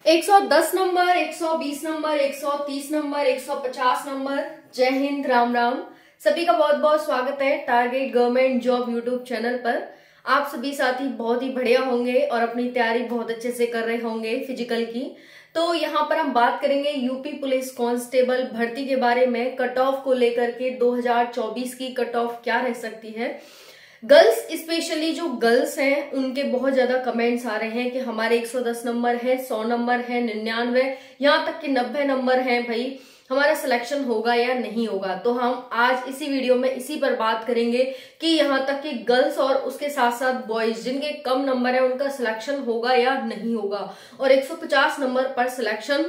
110 number, 120 number, 130 number, 150 number. जय हिंद, राम राम। सभी का बहुत बहुत स्वागत है target government job YouTube channel पर। आप सभी साथी बहुत ही बढ़िया होंगे और अपनी तैयारी बहुत अच्छे से कर रहे होंगे फिजिकल की। तो यहाँ पर हम बात करेंगे यूपी पुलिस कांस्टेबल भर्ती के बारे में। कट ऑफ को लेकर के 2024 की कट ऑफ क्या रह सकती है। गर्ल्स स्पेशली जो गर्ल्स हैं उनके बहुत ज्यादा कमेंट्स आ रहे हैं कि हमारे 110 नंबर है, 100 नंबर है, 99, यहाँ तक कि 90 नंबर हैं, भाई हमारा सिलेक्शन होगा या नहीं होगा। तो हम आज इसी वीडियो में इसी पर बात करेंगे कि यहाँ तक कि गर्ल्स और उसके साथ साथ बॉयज जिनके कम नंबर है उनका सिलेक्शन होगा या नहीं होगा। और 150 नंबर पर सिलेक्शन,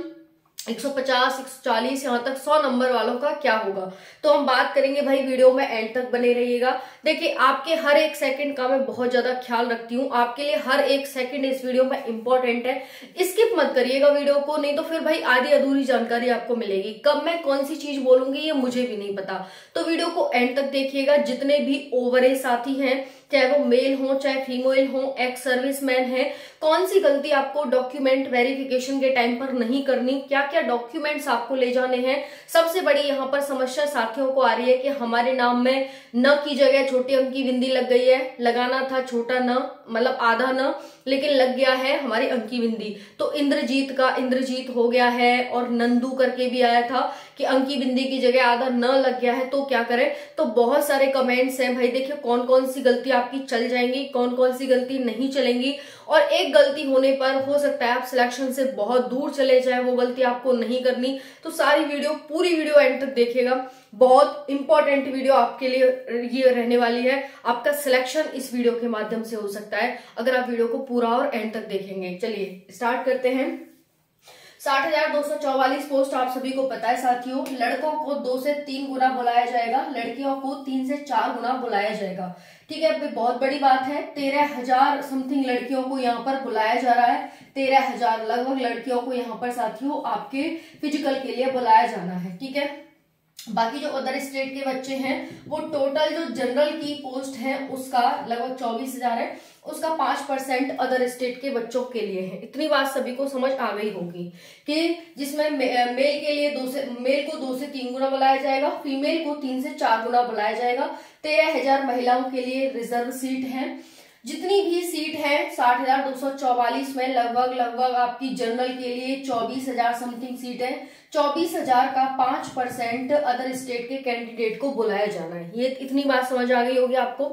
150, 140, यहाँ तक 100 नंबर वालों का क्या होगा। तो हम बात करेंगे भाई, वीडियो में एंड तक बने रहिएगा। देखिए आपके हर एक सेकंड का मैं बहुत ज्यादा ख्याल रखती हूँ, आपके लिए हर एक सेकंड इस वीडियो में इंपॉर्टेंट है। स्किप मत करिएगा वीडियो को, नहीं तो फिर भाई आधी अधूरी जानकारी आपको मिलेगी। कब मैं कौन सी चीज बोलूंगी ये मुझे भी नहीं पता, तो वीडियो को एंड तक देखिएगा। जितने भी ओवर एज साथी हैं, चाहे वो मेल हो चाहे फीमेल हो, एक्स सर्विसमैन है, कौन सी गलती आपको डॉक्यूमेंट वेरिफिकेशन के टाइम पर नहीं करनी, क्या क्या डॉक्यूमेंट्स आपको ले जाने हैं। सबसे बड़ी यहाँ पर समस्या साथियों को आ रही है कि हमारे नाम में न की जगह छोटी अंक की बिंदी लग गई है। लगाना था छोटा न, मतलब आधा न, लेकिन लग गया है हमारी अंकी बिंदी। तो इंद्रजीत का इंद्रजीत हो गया है, और नंदू करके भी आया था कि अंकी बिंदी की जगह आधा न लग गया है। तो क्या करें। तो बहुत सारे कमेंट्स हैं भाई, देखिए कौन कौन सी गलती आपकी चल जाएंगी, कौन कौन सी गलती नहीं चलेंगी। और एक गलती होने पर हो सकता है आप सिलेक्शन से बहुत दूर चले जाए, वो गलती आपको नहीं करनी। तो सारी वीडियो, पूरी वीडियो एंड तक देखिएगा, बहुत इंपॉर्टेंट वीडियो आपके लिए ये रहने वाली है। आपका सिलेक्शन इस वीडियो के माध्यम से हो सकता है अगर आप वीडियो को पूरा और एंड तक देखेंगे। चलिए स्टार्ट करते हैं। 60,244 पोस्ट आप सभी को पता है साथियों। लड़कों को 2 से 3 गुना बुलाया जाएगा, लड़कियों को 3 से 4 गुना बुलाया जाएगा। ठीक है, अभी बहुत बड़ी बात है। 13,000 समथिंग लड़कियों को यहाँ पर बुलाया जा रहा है। 13,000 लगभग लड़कियों को यहाँ पर साथियों आपके फिजिकल के लिए बुलाया जाना है। ठीक है, बाकी जो अदर स्टेट के बच्चे हैं वो टोटल जो जनरल की पोस्ट है उसका लगभग 24,000 है, उसका 5% अदर स्टेट के बच्चों के लिए है। इतनी बात सभी को समझ आ गई होगी कि जिसमें मेल के लिए मेल को 2 से 3 गुना बुलाया जाएगा, फीमेल को 3 से 4 गुना बुलाया जाएगा। 13,000 महिलाओं के लिए रिजर्व सीट है। जितनी भी सीट है 60,244 में लगभग आपकी जनरल के लिए 24,000 समथिंग सीट है। 24,000 का 5% अदर स्टेट के कैंडिडेट को बुलाया जाना है। ये इतनी बात समझ आ गई होगी आपको।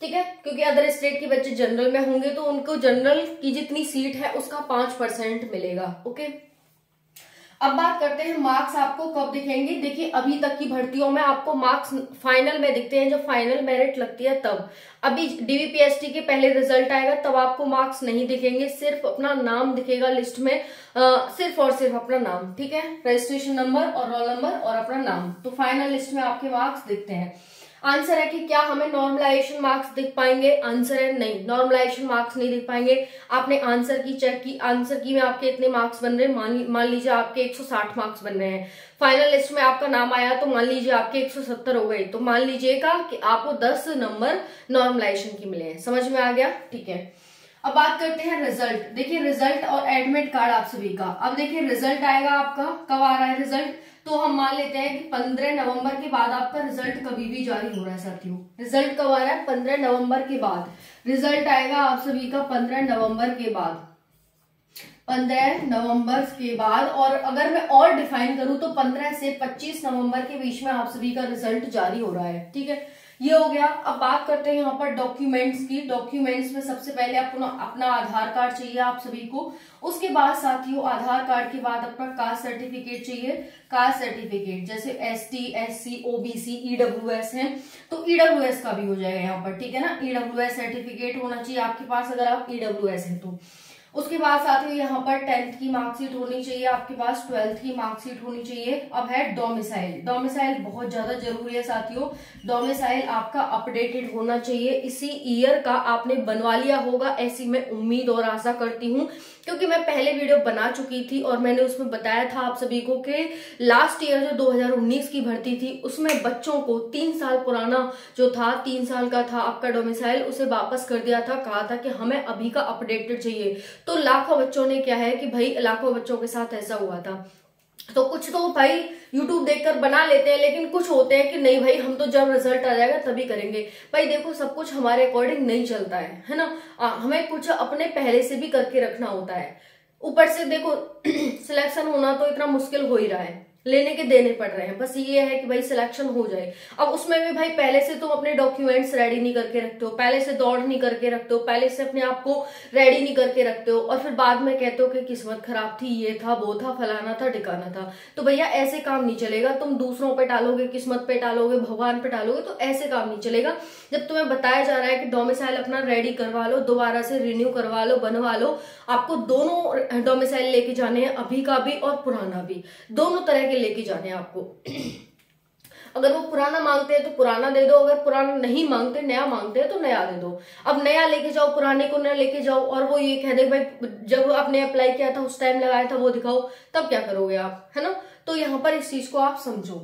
ठीक है, क्योंकि अदर स्टेट के बच्चे जनरल में होंगे तो उनको जनरल की जितनी सीट है उसका 5% मिलेगा। ओके, अब बात करते हैं मार्क्स आपको कब दिखेंगे। देखिए अभी तक की भर्तियों में आपको मार्क्स फाइनल में दिखते हैं, जब फाइनल मेरिट लगती है तब। अभी डीवीपीएसटी के पहले रिजल्ट आएगा तब आपको मार्क्स नहीं दिखेंगे, सिर्फ अपना नाम दिखेगा लिस्ट में, सिर्फ और सिर्फ अपना नाम। ठीक है, रजिस्ट्रेशन नंबर और रोल नंबर और अपना नाम, तो फाइनल लिस्ट में आपके मार्क्स दिखते हैं। आंसर है कि क्या हमें नॉर्मलाइजेशन मार्क्स दिख पाएंगे। आंसर है नहीं, नॉर्मलाइजेशन मार्क्स नहीं दिख पाएंगे। आपने आंसर की चेक की, आंसर की में आपके इतने मार्क्स बन रहे हैं, मान लीजिए आपके 160 मार्क्स बन रहे हैं। फाइनल लिस्ट में आपका नाम आया तो मान लीजिए आपके 170 हो गए, तो मान लीजिएगा कि आपको 10 नंबर नॉर्मलाइजेशन की मिले हैं। समझ में आ गया। ठीक है, अब बात करते हैं रिजल्ट। देखिए रिजल्ट और एडमिट कार्ड आप सभी का। अब देखिए रिजल्ट आएगा आपका, कब आ रहा है रिजल्ट, तो हम मान लेते हैं कि 15 नवंबर के बाद आपका रिजल्ट कभी भी जारी हो रहा है साथियों। रिजल्ट कब आ रहा है, 15 नवंबर के बाद रिजल्ट आएगा आप सभी का। 15 नवंबर के बाद, 15 नवंबर के बाद, और अगर मैं और डिफाइन करूं तो 15 से 25 नवंबर के बीच में आप सभी का रिजल्ट जारी हो रहा है। ठीक है, ये हो गया। अब बात करते हैं यहाँ पर डॉक्यूमेंट्स की। डॉक्यूमेंट्स में सबसे पहले अपना आधार कार्ड चाहिए आप सभी को। उसके बाद साथियों आधार कार्ड के बाद अपना कास्ट सर्टिफिकेट चाहिए। कास्ट सर्टिफिकेट जैसे ST, SC, OBC, EWS है तो EWS का भी हो जाएगा यहाँ पर। ठीक है ना, EWS सर्टिफिकेट होना चाहिए आपके पास अगर आप EWS है तो। उसके बाद साथियों यहाँ पर 10th की मार्कशीट होनी चाहिए आपके पास, 12th की मार्कशीट होनी चाहिए। अब है डोमिसाइल। डोमिसाइल बहुत ज्यादा जरूरी है साथियों। डोमिसाइल आपका अपडेटेड होना चाहिए, इसी ईयर का आपने बनवा लिया होगा ऐसी मैं उम्मीद और आशा करती हूँ। क्योंकि मैं पहले वीडियो बना चुकी थी और मैंने उसमें बताया था आप सभी को कि लास्ट ईयर जो 2019 की भर्ती थी उसमें बच्चों को 3 साल पुराना जो था, 3 साल का था आपका डोमिसाइल, उसे वापस कर दिया था। कहा था कि हमें अभी का अपडेटेड चाहिए। तो लाखों बच्चों ने क्या है कि भाई लाखों बच्चों के साथ ऐसा हुआ था। तो कुछ तो भाई YouTube देखकर बना लेते हैं, लेकिन कुछ होते हैं कि नहीं भाई हम तो जब रिजल्ट आ जाएगा तभी करेंगे। भाई देखो सब कुछ हमारे अकॉर्डिंग नहीं चलता है ना। हमें कुछ अपने पहले से भी करके रखना होता है। ऊपर से देखो सिलेक्शन होना तो इतना मुश्किल हो ही रहा है, लेने के देने पड़ रहे हैं, बस ये है कि भाई सिलेक्शन हो जाए। अब उसमें भी भाई पहले से तुम अपने डॉक्यूमेंट्स रेडी नहीं करके रखते हो, पहले से दौड़ नहीं करके रखते हो, पहले से अपने आप को रेडी नहीं करके रखते हो, और फिर बाद में कहते हो कि किस्मत खराब थी, ये था वो था फलाना था ठिकाना था। तो भैया ऐसे काम नहीं चलेगा। तुम दूसरों पे टालोगे, किस्मत पे टालोगे, भगवान पे टालोगे, तो ऐसे काम नहीं चलेगा। जब तुम्हें बताया जा रहा है कि डोमिसाइल अपना रेडी करवा लो, दोबारा से रिन्यू करवा लो, बनवा लो, आपको दोनों डोमिसाइल लेके जाने हैं, अभी का भी और पुराना भी, दोनों तरह के लेके जाने हैं आपको। अगर वो पुराना मांगते हैं तो पुराना दे दो, अगर पुराना नहीं मांगते, नया मांगते हैं तो नया दे दो। अब नया लेके जाओ, पुराने को नया लेके जाओ, और वो ये कह दे भाई जब आपने अप्लाई किया था उस टाइम लगाया था वो दिखाओ, तब क्या करोगे आप, है ना। तो यहाँ पर इस चीज को आप समझो।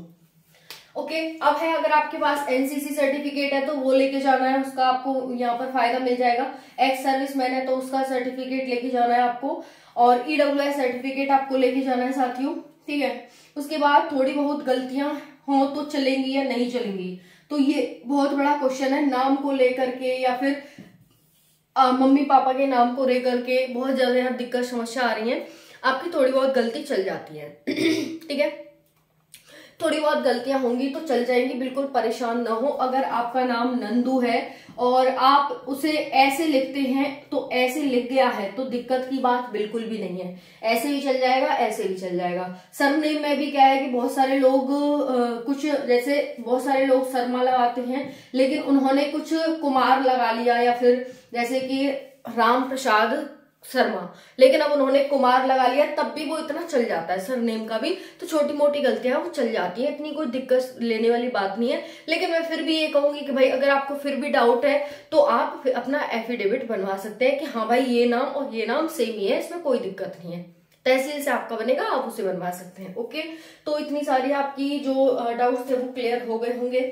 ओके, अब है अगर आपके पास एनसीसी सर्टिफिकेट है तो वो लेके जाना है, उसका आपको यहाँ पर फायदा मिल जाएगा। एक्स सर्विस मैन है तो उसका सर्टिफिकेट लेके जाना है आपको, और ईडब्ल्यूएस सर्टिफिकेट आपको लेके जाना है साथियों, ठीक है। उसके बाद थोड़ी बहुत गलतियां हो तो चलेंगी या नहीं चलेंगी, तो ये बहुत बड़ा क्वेश्चन है। नाम को लेकर के या फिर मम्मी पापा के नाम को लेकर के बहुत ज्यादा यहाँ दिक्कत समस्या आ रही है, आपकी थोड़ी बहुत गलती चल जाती है ठीक है, थोड़ी बहुत गलतियां होंगी तो चल जाएंगी, बिल्कुल परेशान ना हो। अगर आपका नाम नंदू है और आप उसे ऐसे लिखते हैं तो ऐसे लिख गया है तो दिक्कत की बात बिल्कुल भी नहीं है, ऐसे भी चल जाएगा, ऐसे भी चल जाएगा। सरनेम में भी क्या है कि बहुत सारे लोग कुछ जैसे बहुत सारे लोग शर्मा लगाते हैं, लेकिन उन्होंने कुछ कुमार लगा लिया, या फिर जैसे कि राम प्रसाद शर्मा, लेकिन अब उन्होंने कुमार लगा लिया, तब भी वो इतना चल जाता है सरनेम का भी। तो छोटी मोटी गलतियां वो चल जाती हैं, इतनी कोई दिक्कत लेने वाली बात नहीं है। लेकिन मैं फिर भी ये कहूंगी कि भाई अगर आपको फिर भी डाउट है तो आप अपना एफिडेविट बनवा सकते हैं कि हाँ भाई ये नाम और ये नाम सेम ही है, इसमें कोई दिक्कत नहीं है। तहसील से आपका बनेगा, आप उसे बनवा सकते हैं। ओके, तो इतनी सारी आपकी जो डाउट्स थे वो क्लियर हो गए होंगे।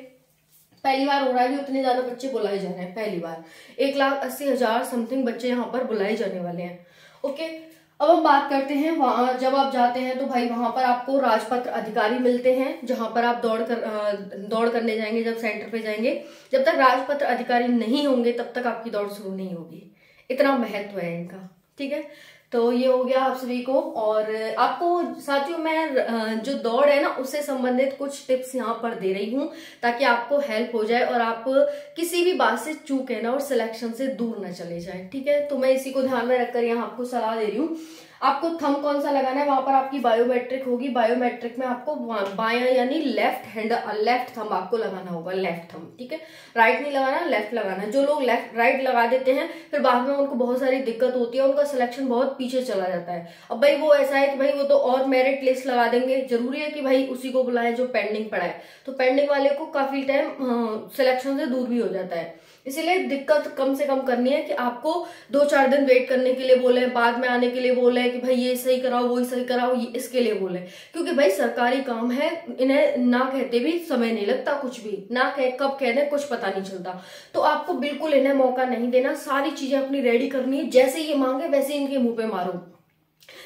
पहली बार हो रहा है कि उतने ज्यादा बच्चे बुलाए जा रहे हैं, पहली बार 1,80,000 समथिंग बच्चे यहाँ पर बुलाए जाने वाले हैं। ओके, अब हम बात करते हैं वहां जब आप जाते हैं तो भाई वहां पर आपको राजपत्र अधिकारी मिलते हैं, जहां पर आप दौड़ करने जाएंगे। जब सेंटर पे जाएंगे, जब तक राजपत्र अधिकारी नहीं होंगे तब तक आपकी दौड़ शुरू नहीं होगी, इतना महत्व है इनका, ठीक है। तो ये हो गया आप सभी को। और आपको साथियों मैं जो दौड़ है ना उससे संबंधित कुछ टिप्स यहाँ पर दे रही हूँ ताकि आपको हेल्प हो जाए और आप किसी भी बात से चूके ना और सिलेक्शन से दूर ना चले जाए, ठीक है। तो मैं इसी को ध्यान में रखकर यहाँ आपको सलाह दे रही हूँ। आपको थंब कौन सा लगाना है, वहां पर आपकी बायोमेट्रिक होगी, बायोमेट्रिक में आपको बायां यानी लेफ्ट थंब आपको लगाना होगा, लेफ्ट थंब, ठीक है। राइट नहीं लगाना, लेफ्ट लगाना। जो लोग लेफ्ट राइट लगा देते हैं फिर बाद में उनको बहुत सारी दिक्कत होती है, उनका सिलेक्शन बहुत पीछे चला जाता है। अब भाई वो ऐसा है कि भाई वो तो और मेरिट लिस्ट लगा देंगे, जरूरी है कि भाई उसी को बुलाए जो पेंडिंग पड़ा है, तो पेंडिंग वाले को काफी टाइम सिलेक्शन से दूर भी हो जाता है। इसीलिए दिक्कत कम से कम करनी है कि आपको 2-4 दिन वेट करने के लिए बोले, बाद में आने के लिए बोले कि भाई ये सही कराओ वो सही कराओ, ये इसके लिए बोले, क्योंकि भाई सरकारी काम है, इन्हें ना कहते भी समय नहीं लगता, कुछ भी ना कह कब कह दें कुछ पता नहीं चलता। तो आपको बिल्कुल इन्हें मौका नहीं देना, सारी चीजें अपनी रेडी करनी है, जैसे ये मांगे वैसे इनके मुंह पे मारो।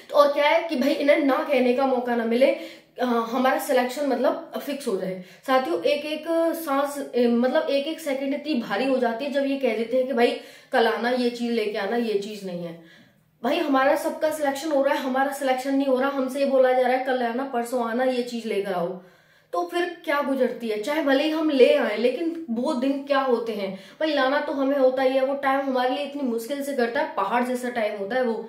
तो और क्या है कि भाई इन्हें ना कहने का मौका ना मिले, हमारा सिलेक्शन मतलब फिक्स हो जाए। साथियों एक एक सांस मतलब एक एक सेकंड इतनी भारी हो जाती है जब ये कह देते हैं कि भाई कल आना, ये चीज लेके आना, ये चीज नहीं है। भाई हमारा सबका सिलेक्शन हो रहा है, हमारा सिलेक्शन नहीं हो रहा, हमसे ये बोला जा रहा है कल आना, परसों आना, ये चीज लेकर आओ, तो फिर क्या गुजरती है। चाहे भले ही हम ले आए, लेकिन वो दिन क्या होते हैं भाई, लाना तो हमें होता ही है, वो टाइम हमारे लिए इतनी मुश्किल से करता है, पहाड़ जैसा टाइम होता है वो।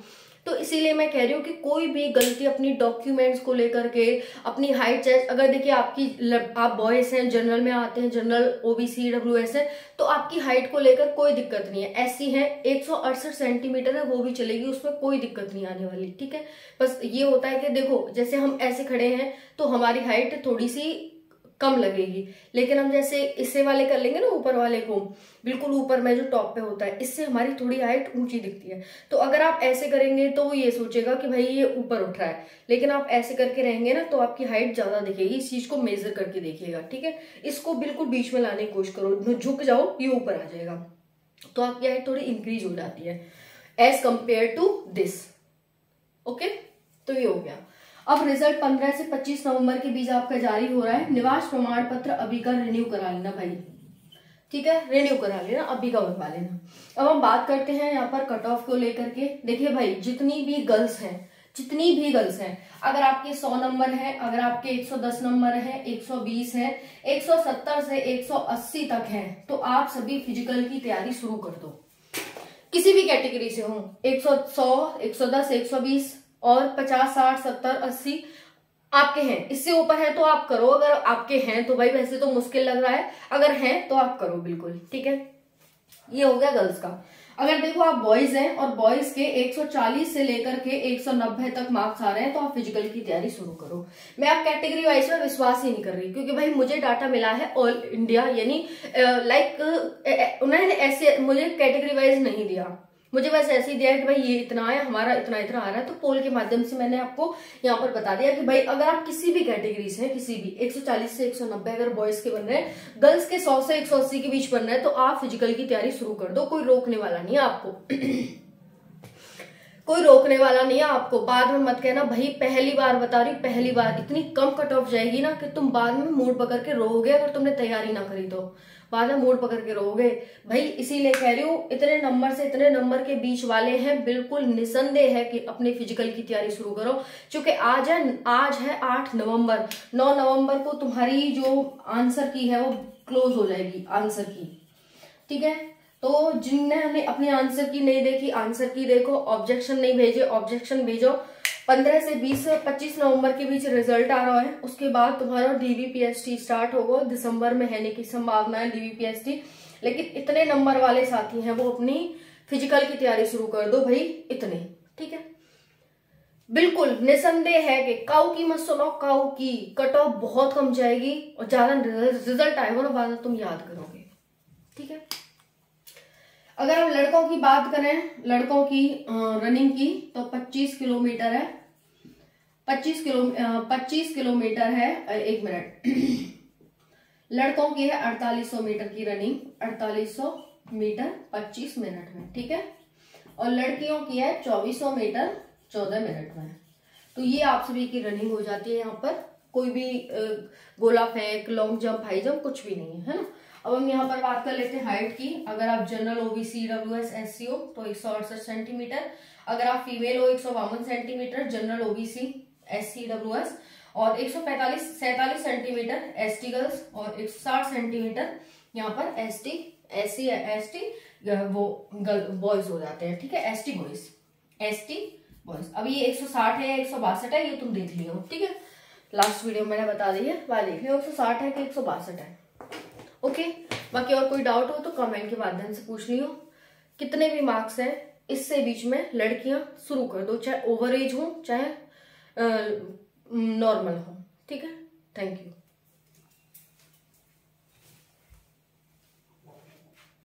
तो इसीलिए मैं कह रही हूँ कि कोई भी गलती अपनी डॉक्यूमेंट्स को लेकर के, अपनी हाइट चेस्ट, अगर देखिए आप बॉयज हैं, जनरल में आते हैं, जनरल ओबीसी डब्ल्यूएस है, तो आपकी हाइट को लेकर कोई दिक्कत नहीं है। एससी है 168 सेंटीमीटर है, वो भी चलेगी, उसमें कोई दिक्कत नहीं आने वाली, ठीक है। बस ये होता है कि देखो जैसे हम ऐसे खड़े हैं तो हमारी हाइट थोड़ी सी कम लगेगी। लेकिन हम जैसे इससे वाले कर लेंगे ना, ऊपर वाले को बिल्कुल ऊपर में जो टॉप पे होता है, इससे हमारी थोड़ी हाइट ऊंची दिखती है। तो अगर आप ऐसे करेंगे तो वो ये सोचेगा कि भाई ये ऊपर उठ रहा है, लेकिन आप ऐसे करके रहेंगे ना तो आपकी हाइट ज्यादा दिखेगी। इस चीज को मेजर करके देखिएगा, ठीक है। इसको बिल्कुल बीच में लाने की कोशिश करो, झुक जाओ, ये ऊपर आ जाएगा, तो आपकी हाइट थोड़ी इंक्रीज हो जाती है as compare to this. Okay, तो ये हो गया। अब रिजल्ट 15 से 25 नवंबर के बीच आपका जारी हो रहा है। निवास प्रमाण पत्र अभी का रिन्यू करा लेना भाई, ठीक है, रिन्यू करा लेना, अभी का बनवा लेना। अब हम बात करते हैं यहाँ पर कट ऑफ को लेकर के। देखिए भाई, जितनी भी गर्ल्स हैं, अगर आपके 100 नंबर है, अगर आपके 110 नंबर है, 120 है, 170 से 180 तक है, तो आप सभी फिजिकल की तैयारी शुरू कर दो। किसी भी कैटेगरी से हो, 100, 110, 120 और 50, 60, 70, 80 आपके हैं। इससे ऊपर है तो आप करो, अगर आपके हैं तो भाई वैसे तो मुश्किल लग रहा है, अगर हैं तो आप करो बिल्कुल, ठीक है। ये हो गया गर्ल्स का। अगर देखो आप बॉयज हैं और बॉयज के 140 से लेकर के 190 तक मार्क्स आ रहे हैं, तो आप फिजिकल की तैयारी शुरू करो। मैं आप कैटेगरी वाइज में विश्वास ही नहीं कर रही, क्योंकि भाई मुझे डाटा मिला है ऑल इंडिया, यानी उन्होंने ऐसे मुझे कैटेगरी वाइज नहीं दिया, मुझे बस ऐसे ही दिया है कि भाई ये इतना है, हमारा इतना इतना आ रहा है। तो पोल के माध्यम से मैंने आपको यहाँ पर बता दिया कि भाई अगर आप किसी भी कैटेगरी से हैं, किसी भी 140 से 190 अगर बॉयज के बन रहे हैं, गर्ल्स के 100 से 180 के बीच बन रहे हैं, तो आप फिजिकल की तैयारी शुरू कर दो, कोई रोकने वाला नहीं है आपको। कोई रोकने वाला नहीं है आपको। बाद में मत कहना भाई, पहली बार बता रही हूँ, पहली बार इतनी कम कट ऑफ जाएगी ना कि तुम बाद में मूड पकड़ के रोओगे, अगर तुमने तैयारी ना करी तो बाद में मूड पकड़ के रोओगे भाई। इसीलिए कह रही हूँ, इतने नंबर से इतने नंबर के बीच वाले हैं, बिल्कुल निसंदेह है कि अपने फिजिकल की तैयारी शुरू करो। क्योंकि आज है 8 नवंबर, 9 नवंबर को तुम्हारी जो आंसर की है वो क्लोज हो जाएगी, आंसर की, ठीक है। तो जिन्होंने अपनी आंसर की नहीं देखी, आंसर की देखो, ऑब्जेक्शन नहीं भेजे, ऑब्जेक्शन भेजो। 15 से 25 नवंबर के बीच रिजल्ट आ रहा है, उसके बाद तुम्हारा DBPST स्टार्ट होगा, दिसंबर में होने की संभावना है DBPST। लेकिन इतने नंबर वाले साथी हैं वो अपनी फिजिकल की तैयारी शुरू कर दो भाई, इतने, ठीक है। बिल्कुल निसंदेह है कि काऊ की मत सुनो, काऊ की कट ऑफ बहुत कम जाएगी और ज्यादा रिजल्ट आएगा ना बाद में तुम याद करोगे, ठीक है। अगर हम लड़कों की बात करें, लड़कों की रनिंग की, तो 25 किलोमीटर है, 25 किलोमीटर है, एक मिनट। लड़कों की है 4800 मीटर की रनिंग, 4800 मीटर 25 मिनट में, ठीक है। और लड़कियों की है 2400 मीटर 14 मिनट में। तो ये आप सभी की रनिंग हो जाती है। यहाँ पर कोई भी गोला फेंक, लॉन्ग जंप, हाई जंप कुछ भी नहीं है ना। अब हम यहाँ पर बात कर लेते हैं हाइट की। अगर आप जनरल OBC EWS SC हो तो 168 सेंटीमीटर, अगर आप फीमेल हो 152 centimetre general OBC SC EWS, और 147 सेंटीमीटर ST गर्ल्स, और 160 सेंटीमीटर यहाँ पर ST SC ST वो बॉयज हो जाते हैं, ठीक है, ST बॉयज, ST बॉयज। अब ये 160 है या 162 है, ये तुम देख लियो, ठीक है। लास्ट वीडियो मैंने बता दी है, वह देख लियो 160 है कि 162 है, ओके। बाकी और कोई डाउट हो तो कमेंट के माध्यम से पूछ लियो। कितने भी मार्क्स हैं, इससे बीच में लड़कियां शुरू कर दो, चाहे ओवर एज हो चाहे नॉर्मल हो, ठीक है। Thank you.